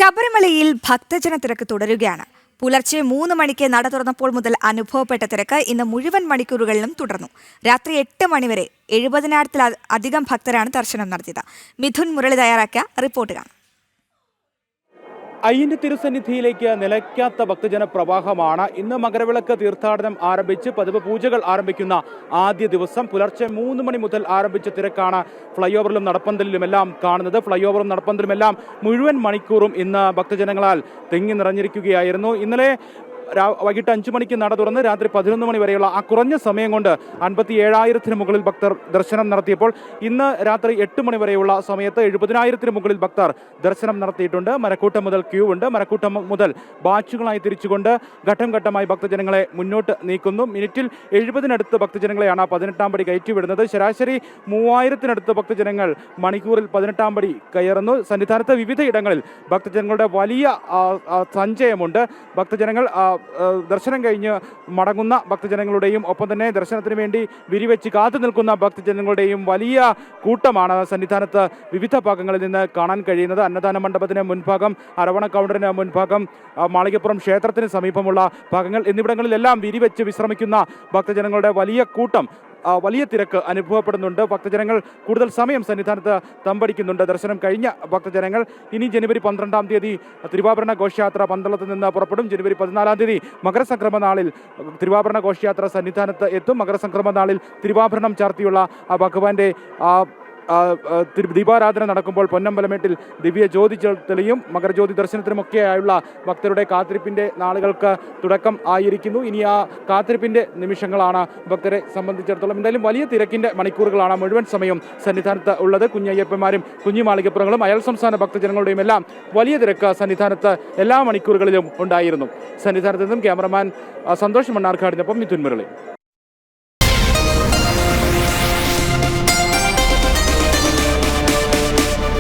ശബരിമലയിൽ ഭക്തജന തിരക്ക് തുടരുകയാണ്. പുലർച്ചെ 3 മണിക്ക് നട തുറന്നപ്പോൾ മുതൽ അനുഭവപ്പെട്ട തിരക്ക് ഇന്ന് മുഴുവൻ മണിക്കൂറുകളിലും തുടർന്നു. രാത്രി 8 മണിവരെ 70,000-ലധികം ഭക്തരാണ് ദർശനം നടത്തിയത്. മിഥുൻ മുരളി തയ്യാറാക്കിയ റിപ്പോർട്ട് കാണാം. അയ്യന്റെ തിരുസന്നിധിയിലേക്ക് നിലയ്ക്കാത്ത ഭക്തജന പ്രവാഹമാണ്. ഇന്ന് മകരവിളക്ക് തീർത്ഥാടനം ആരംഭിച്ച് പതിവ് പൂജകൾ ആരംഭിക്കുന്ന ആദ്യ ദിവസം പുലർച്ചെ 3 മണി മുതൽ ആരംഭിച്ച തിരക്കാണ് ഫ്ലൈ ഓവറിലും നടപ്പന്തലിലുമെല്ലാം കാണുന്നത്. ഫ്ലൈ ഓവറും നടപ്പന്തലുമെല്ലാം മുഴുവൻ മണിക്കൂറും ഇന്ന് ഭക്തജനങ്ങളാൽ തിങ്ങി നിറഞ്ഞിരിക്കുകയായിരുന്നു. ഇന്നലെ വൈകിട്ട് 5 മണിക്ക് നട തുറന്ന് രാത്രി 11 മണി വരെയുള്ള ആ കുറഞ്ഞ സമയം കൊണ്ട് 57,000-ന് മുകളിൽ ഭക്തർ ദർശനം നടത്തിയപ്പോൾ ഇന്ന് രാത്രി 8 മണി വരെയുള്ള സമയത്ത് 70,000-ന് മുകളിൽ ഭക്തർ ദർശനം നടത്തിയിട്ടുണ്ട്. മരക്കൂട്ടം മുതൽ ക്യൂ ഉണ്ട്. മരക്കൂട്ടം മുതൽ ബാച്ചുകളായി തിരിച്ചുകൊണ്ട് ഘട്ടം ഘട്ടമായി ഭക്തജനങ്ങളെ മുന്നോട്ട് നീക്കുന്നു. മിനിറ്റിൽ 70-നടുത്ത് ഭക്തജനങ്ങളെയാണ് 18-ാം പടി കയറ്റിവിടുന്നത്. ശരാശരി 3,000-നടുത്ത് ഭക്തജനങ്ങൾ മണിക്കൂറിൽ 18-ാം പടി കയറുന്നു. സന്നിധാനത്ത് വിവിധ ഇടങ്ങളിൽ ഭക്തജനങ്ങളുടെ വലിയ സഞ്ചയമുണ്ട്. ഭക്തജനങ്ങൾ ദർശനം കഴിഞ്ഞ് മടങ്ങുന്ന ഭക്തജനങ്ങളുടെയും ഒപ്പം തന്നെ ദർശനത്തിന് വേണ്ടി വിരിവെച്ച് കാത്തു നിൽക്കുന്ന ഭക്തജനങ്ങളുടെയും വലിയ കൂട്ടമാണ് സന്നിധാനത്ത് വിവിധ ഭാഗങ്ങളിൽ നിന്ന് കാണാൻ കഴിയുന്നത്. അന്നദാന മണ്ഡപത്തിന് മുൻഭാഗം, അരവണ കൗണ്ടറിന് മുൻഭാഗം, മാളികപ്പുറം ക്ഷേത്രത്തിന് സമീപമുള്ള ഭാഗങ്ങൾ എന്നിവിടങ്ങളിലെല്ലാം വിരിവെച്ച് വിശ്രമിക്കുന്ന ഭക്തജനങ്ങളുടെ വലിയ കൂട്ടം, വലിയ തിരക്ക് അനുഭവപ്പെടുന്നുണ്ട്. ഭക്തജനങ്ങൾ കൂടുതൽ സമയം സന്നിധാനത്ത് തമ്പടിക്കുന്നുണ്ട്. ദർശനം കഴിഞ്ഞ ഭക്തജനങ്ങൾ ഇനി ജനുവരി 12-ാം തീയതി തിരുവാഭരണ ഘോഷയാത്ര പന്തളത്ത് നിന്ന് പുറപ്പെടും. ജനുവരി 14-ാം തീയതി മകരസംക്രമ നാളിൽ തിരുവാഭരണ ഘോഷയാത്ര സന്നിധാനത്ത് എത്തും. മകരസംക്രമ നാളിൽ തിരുവാഭരണം ചാർത്തിയുള്ള ഭഗവാന്റെ ദീപാരാധന നടക്കുമ്പോൾ പൊന്നമ്പലമേട്ടിൽ ദിവ്യ ജ്യോതി തെളിയും. മകരജ്യോതി ദർശനത്തിനുമൊക്കെയായുള്ള ഭക്തരുടെ കാത്തിരിപ്പിൻ്റെ നാളുകൾക്ക് തുടക്കം ആയിരിക്കുന്നു. ഇനി ആ കാത്തിരിപ്പിൻ്റെ നിമിഷങ്ങളാണ് ഭക്തരെ സംബന്ധിച്ചിടത്തോളം. എന്തായാലും വലിയ തിരക്കിൻ്റെ മണിക്കൂറുകളാണ് മുഴുവൻ സമയം സന്നിധാനത്ത് ഉള്ളത്. കുഞ്ഞയ്യപ്പന്മാരും കുഞ്ഞുമാളികപ്പുറങ്ങളും അയൽ സംസ്ഥാന ഭക്തജനങ്ങളുടെയും എല്ലാം വലിയ തിരക്ക് സന്നിധാനത്ത് എല്ലാ മണിക്കൂറുകളിലും ഉണ്ടായിരുന്നു. സന്നിധാനത്ത് നിന്നും ക്യാമറമാൻ സന്തോഷ് മണ്ണാർക്കാടിനൊപ്പം മിഥുൻ മുരളി.